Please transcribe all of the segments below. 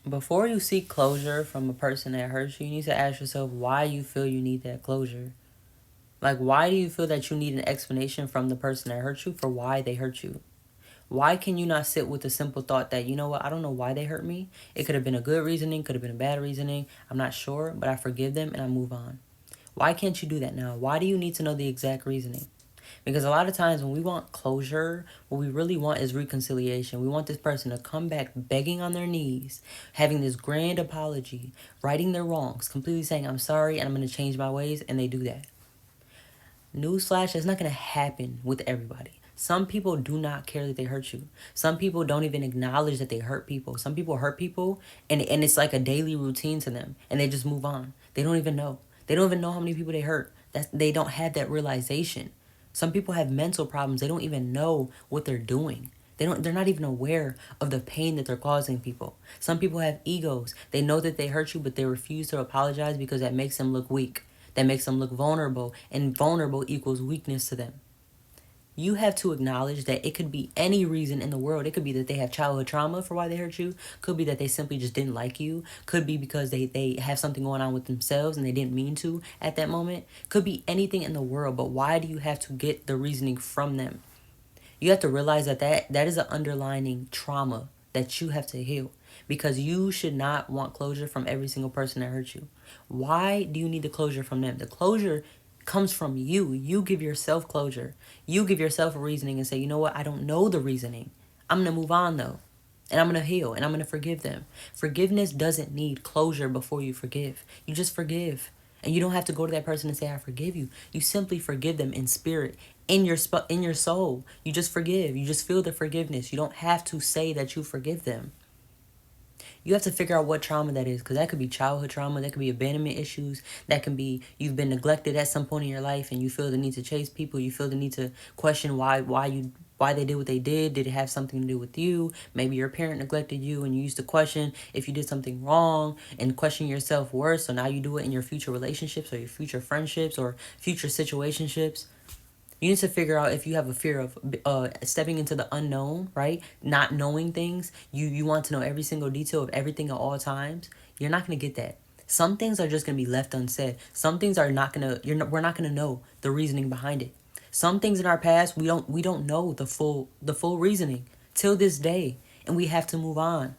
Before you seek closure from a person that hurts you, you need to ask yourself why you feel you need that closure. Like, why do you feel that you need an explanation from the person that hurt you for why they hurt you? Why can you not sit with the simple thought that, you know what, I don't know why they hurt me. It could have been a good reasoning, could have been a bad reasoning. I'm not sure, but I forgive them and I move on. Why can't you do that now? Why do you need to know the exact reasoning? Because a lot of times when we want closure, what we really want is reconciliation. We want this person to come back begging on their knees, having this grand apology, righting their wrongs, completely saying, I'm sorry and I'm going to change my ways, and they do that. Newsflash, it's not going to happen with everybody. Some people do not care that they hurt you. Some people don't even acknowledge that they hurt people. Some people hurt people and it's like a daily routine to them and they just move on. They don't even know. They don't even know how many people they hurt. They don't have that realization. Some people have mental problems. They don't even know what they're doing. They're not even aware of the pain that they're causing people. Some people have egos. They know that they hurt you, but they refuse to apologize because that makes them look weak. That makes them look vulnerable, and vulnerable equals weakness to them. You have to acknowledge that it could be any reason in the world. It could be that they have childhood trauma for why they hurt you. Could be that they simply just didn't like you. Could be because they have something going on with themselves and they didn't mean to at that moment. Could be anything in the world, but why do you have to get the reasoning from them? You have to realize that is an underlying trauma that you have to heal, because you should not want closure from every single person that hurt you. Why do you need the closure from them? The closure comes from you. You give yourself closure. You give yourself a reasoning and say, you know what? I don't know the reasoning. I'm going to move on though. And I'm going to heal and I'm going to forgive them. Forgiveness doesn't need closure before you forgive. You just forgive. And you don't have to go to that person and say, I forgive you. You simply forgive them in spirit, in your soul. You just forgive. You just feel the forgiveness. You don't have to say that you forgive them. You have to figure out what trauma that is, because that could be childhood trauma, that could be abandonment issues, that can be you've been neglected at some point in your life and you feel the need to chase people, you feel the need to question why they did what they did. Did it have something to do with you? Maybe your parent neglected you and you used to question if you did something wrong and question your self-worth, so now you do it in your future relationships or your future friendships or future situationships. You need to figure out if you have a fear of stepping into the unknown, right? Not knowing things. You want to know every single detail of everything at all times. You're not going to get that. Some things are just going to be left unsaid. Some things are not going to we're not going to know the reasoning behind it. Some things in our past we don't know the full reasoning till this day, and we have to move on.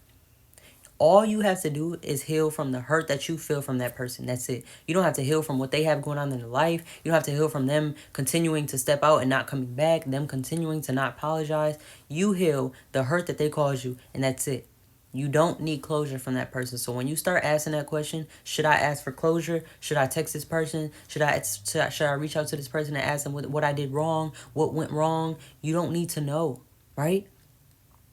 All you have to do is heal from the hurt that you feel from that person. That's it. You don't have to heal from what they have going on in their life. You don't have to heal from them continuing to step out and not coming back, them continuing to not apologize. You heal the hurt that they caused you, and that's it. You don't need closure from that person. So when you start asking that question, should I ask for closure? Should I text this person? Should I reach out to this person and ask them what I did wrong? What went wrong? You don't need to know, right?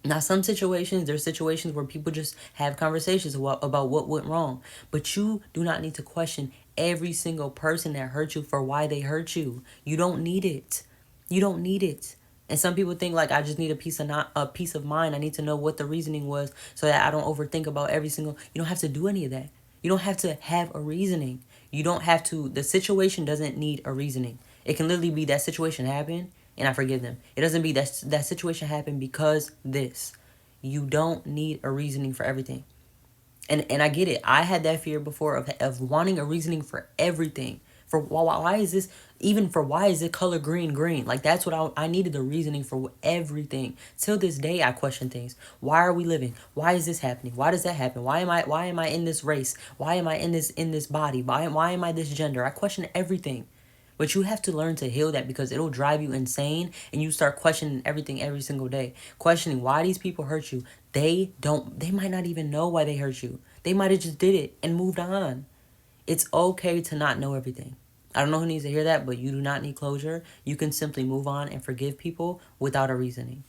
Now, there's situations where people just have conversations about what went wrong. But you do not need to question every single person that hurt you for why they hurt you. You don't need it. You don't need it. And some people think like, I just need a peace of mind. I need to know what the reasoning was so that I don't overthink about every single. You don't have to do any of that. You don't have to have a reasoning. You don't have to. The situation doesn't need a reasoning. It can literally be that situation happened and I forgive them. It doesn't be that situation happened because this. You don't need a reasoning for everything. And I get it. I had that fear before of wanting a reasoning for everything. For why is this, even for why is it color green? Like that's what I needed the reasoning for everything. Till this day I question things. Why are we living? Why is this happening? Why does that happen? Why am I in this race? Why am I in this body? Why am I this gender? I question everything. But you have to learn to heal that, because it'll drive you insane and you start questioning everything every single day. Questioning why these people hurt you. They might not even know why they hurt you. They might have just did it and moved on. It's okay to not know everything. I don't know who needs to hear that, but you do not need closure. You can simply move on and forgive people without a reasoning.